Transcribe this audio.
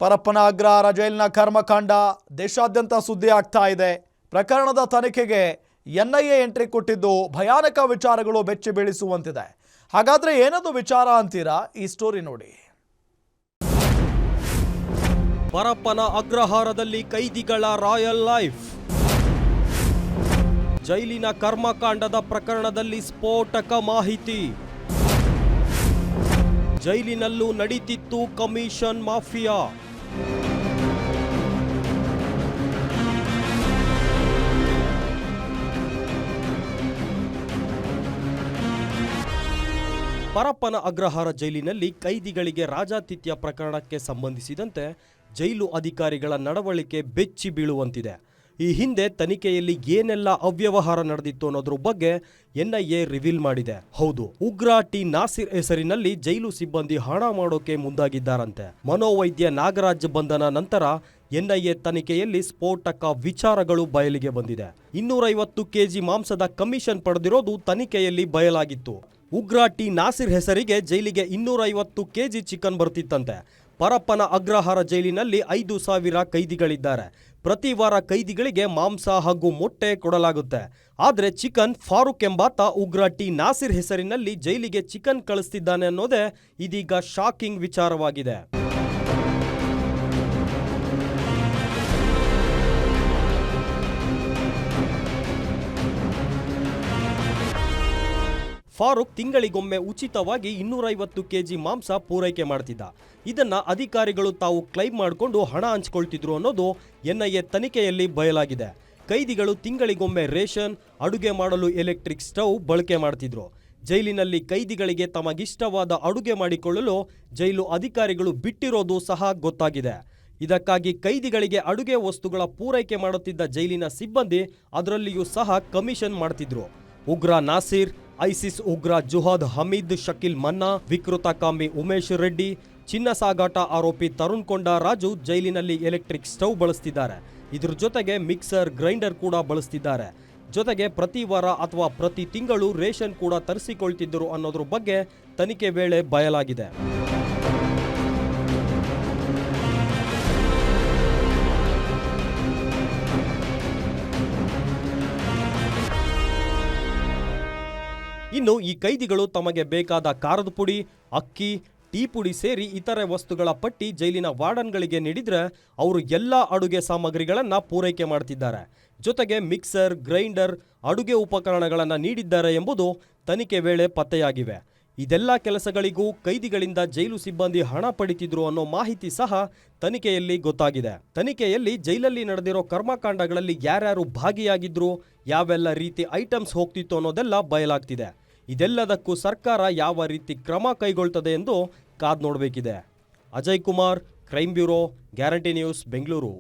ಪರಪ್ಪನ ಅಗ್ರಹಾರ ಜೈಲಿನ ಕರ್ಮಕಾಂಡ ದೇಶಾದ್ಯಂತ ಸುದ್ದಿ ಆಗ್ತಾ ಇದೆ. ಪ್ರಕರಣದ ತನಿಖೆಗೆ ಎನ್ಐಎ ಎಂಟ್ರಿ ಕೊಟ್ಟಿದ್ದು ಭಯಾನಕ ವಿಚಾರಗಳು ಬೆಚ್ಚಿ ಬೀಳಿಸುವಂತಿದೆ. ಹಾಗಾದ್ರೆ ಏನದು ವಿಚಾರ ಅಂತೀರಾ? ಈ ಸ್ಟೋರಿ ನೋಡಿ. ಪರಪ್ಪನ ಅಗ್ರಹಾರದಲ್ಲಿ ಕೈದಿಗಳ ರಾಯಲ್ ಲೈಫ್. ಜೈಲಿನ ಕರ್ಮಕಾಂಡದ ಪ್ರಕರಣದಲ್ಲಿ ಸ್ಫೋಟಕ ಮಾಹಿತಿ. ಜೈಲಿನಲ್ಲೂ ನಡೀತಿತ್ತು ಕಮಿಷನ್ ಮಾಫಿಯಾ. ಪರಪ್ಪನ ಅಗ್ರಹಾರ ಜೈಲಿನಲ್ಲಿ ಕೈದಿಗಳಿಗೆ ರಾಜಾತಿಥ್ಯ ಪ್ರಕರಣಕ್ಕೆ ಸಂಬಂಧಿಸಿದಂತೆ ಜೈಲು ಅಧಿಕಾರಿಗಳ ನಡವಳಿಕೆ ಬೆಚ್ಚಿ ಬೀಳುವಂತಿದೆ. ಈ ಹಿಂದೆ ತನಿಖೆಯಲ್ಲಿ ಏನೆಲ್ಲ ಅವ್ಯವಹಾರ ನಡೆದಿತ್ತು ಅನ್ನೋದ್ರ ಬಗ್ಗೆ ಎನ್ಐಎ ರಿವೀಲ್ ಮಾಡಿದೆ. ಹೌದು, ಉಗ್ರ ಟಿ ನಾಸಿರ್ ಹೆಸರಿನಲ್ಲಿ ಜೈಲು ಸಿಬ್ಬಂದಿ ಹಣ ಮಾಡೋಕೆ ಮುಂದಾಗಿದ್ದಾರಂತೆ. ಮನೋವೈದ್ಯ ನಾಗರಾಜ್ ಬಂಧನ ನಂತರ ಎನ್ಐಎ ತನಿಖೆಯಲ್ಲಿ ಸ್ಫೋಟಕ ವಿಚಾರಗಳು ಬಯಲಿಗೆ ಬಂದಿದೆ. 250 ಕೆಜಿ ಮಾಂಸದ ಕಮಿಷನ್ ಪಡೆದಿರೋದು ತನಿಖೆಯಲ್ಲಿ ಬಯಲಾಗಿತ್ತು. ಉಗ್ರ ಟಿ ನಾಸಿರ್ ಹೆಸರಿಗೆ ಜೈಲಿಗೆ 250 ಕೆಜಿ ಚಿಕನ್ ಬರ್ತಿತ್ತಂತೆ. ಪರಪ್ಪನ ಅಗ್ರಹಾರ ಜೈಲಿನಲ್ಲಿ 5,000 ಕೈದಿಗಳಿದ್ದಾರೆ. ಪ್ರತಿ ವಾರ ಕೈದಿಗಳಿಗೆ ಮಾಂಸ ಹಾಗೂ ಮೊಟ್ಟೆ ಕೊಡಲಾಗುತ್ತೆ. ಆದರೆ ಚಿಕನ್ ಫಾರೂಕ್ ಎಂಬಾತ ಉಗ್ರ ಟಿ ನಾಸಿರ್ ಹೆಸರಿನಲ್ಲಿ ಜೈಲಿಗೆ ಚಿಕನ್ ಕಳಿಸ್ತಿದ್ದಾನೆ ಅನ್ನೋದೇ ಇದೀಗ ಶಾಕಿಂಗ್ ವಿಚಾರವಾಗಿದೆ. ಫಾರೂಕ್ ತಿಂಗಳಿಗೊಮ್ಮೆ ಉಚಿತವಾಗಿ 250 ಕೆಜಿ ಮಾಂಸ ಪೂರೈಕೆ ಮಾಡ್ತಿದ್ದ. ಇದನ್ನ ಅಧಿಕಾರಿಗಳು ತಾವು ಕ್ಲೈಮ್ ಮಾಡಿಕೊಂಡು ಹಣ ಹಂಚಿಕೊಳ್ತಿದ್ರು ಅನ್ನೋದು ಎನ್ಐಎ ತನಿಖೆಯಲ್ಲಿ ಬಯಲಾಗಿದೆ. ಕೈದಿಗಳು ತಿಂಗಳಿಗೊಮ್ಮೆ ರೇಷನ್, ಅಡುಗೆ ಮಾಡಲು ಎಲೆಕ್ಟ್ರಿಕ್ ಸ್ಟವ್ ಬಳಕೆ ಮಾಡ್ತಿದ್ರು. ಜೈಲಿನಲ್ಲಿ ಕೈದಿಗಳಿಗೆ ತಮಗಿಷ್ಟವಾದ ಅಡುಗೆ ಮಾಡಿಕೊಳ್ಳಲು ಜೈಲು ಅಧಿಕಾರಿಗಳು ಬಿಟ್ಟಿರೋದು ಸಹ ಗೊತ್ತಾಗಿದೆ. ಇದಕ್ಕಾಗಿ ಕೈದಿಗಳಿಗೆ ಅಡುಗೆ ವಸ್ತುಗಳ ಪೂರೈಕೆ ಮಾಡುತ್ತಿದ್ದ ಜೈಲಿನ ಸಿಬ್ಬಂದಿ ಅದರಲ್ಲಿಯೂ ಸಹ ಕಮಿಷನ್ ಮಾಡ್ತಿದ್ರು. ಉಗ್ರ ನಾಸಿರ್, ಐಸಿಸ್ ಉಗ್ರ ಜುಹಾದ್ ಹಮೀದ್ ಶಕೀಲ್ ಮನ್ನಾ, ವಿಕೃತ ಕಾಮಿ ಉಮೇಶ್ ರೆಡ್ಡಿ, ಚಿನ್ನ ಸಾಗಾಟ ಆರೋಪಿ ತರುಣ್ ಕೊಂಡ ರಾಜು ಜೈಲಿನಲ್ಲಿ ಎಲೆಕ್ಟ್ರಿಕ್ ಸ್ಟವ್ ಬಳಸ್ತಿದ್ದಾರೆ. ಇದ್ರ ಜೊತೆಗೆ ಮಿಕ್ಸರ್, ಗ್ರೈಂಡರ್ ಕೂಡ ಬಳಸ್ತಿದ್ದಾರೆ. ಜೊತೆಗೆ ಪ್ರತಿ ವಾರ ಅಥವಾ ಪ್ರತಿ ತಿಂಗಳು ರೇಷನ್ ಕೂಡ ತರಿಸಿಕೊಳ್ತಿದ್ದರು ಅನ್ನೋದ್ರ ಬಗ್ಗೆ ತನಿಖೆ ವೇಳೆ ಬಯಲಾಗಿದೆ. ಇನ್ನು ಈ ಕೈದಿಗಳು ತಮಗೆ ಬೇಕಾದ ಖಾರದ ಪುಡಿ, ಅಕ್ಕಿ, ಟೀ ಪುಡಿ ಸೇರಿ ಇತರೆ ವಸ್ತುಗಳ ಪಟ್ಟಿ ಜೈಲಿನ ವಾರ್ಡನ್ಗಳಿಗೆ ನೀಡಿದ್ರೆ ಅವರು ಎಲ್ಲ ಅಡುಗೆ ಸಾಮಗ್ರಿಗಳನ್ನು ಪೂರೈಕೆ ಮಾಡ್ತಿದ್ದಾರೆ. ಜೊತೆಗೆ ಮಿಕ್ಸರ್, ಗ್ರೈಂಡರ್, ಅಡುಗೆ ಉಪಕರಣಗಳನ್ನು ನೀಡಿದ್ದಾರೆ ಎಂಬುದು ತನಿಖೆ ವೇಳೆ ಪತ್ತೆಯಾಗಿವೆ. ಇದೆಲ್ಲ ಕೆಲಸಗಳಿಗೂ ಕೈದಿಗಳಿಂದ ಜೈಲು ಸಿಬ್ಬಂದಿ ಹಣ ಪಡಿತಿದ್ರು ಅನ್ನೋ ಮಾಹಿತಿ ಸಹ ತನಿಖೆಯಲ್ಲಿ ಗೊತ್ತಾಗಿದೆ. ತನಿಖೆಯಲ್ಲಿ ಜೈಲಲ್ಲಿ ನಡೆದಿರೋ ಕರ್ಮಕಾಂಡಗಳಲ್ಲಿ ಯಾರ್ಯಾರು ಭಾಗಿಯಾಗಿದ್ರು, ಯಾವೆಲ್ಲ ರೀತಿ ಐಟಮ್ಸ್ ಹೋಗ್ತಿತ್ತು ಅನ್ನೋದೆಲ್ಲ ಬಯಲಾಗ್ತಿದೆ. ಇದೆಲ್ಲದಕ್ಕೂ ಸರ್ಕಾರ ಯಾವ ರೀತಿ ಕ್ರಮ ಕೈಗೊಳ್ತದೆ ಎಂದು ಕಾದ್ ನೋಡಬೇಕಿದೆ. Ajay Kumar, crime bureau, guarantee news, Bengaluru.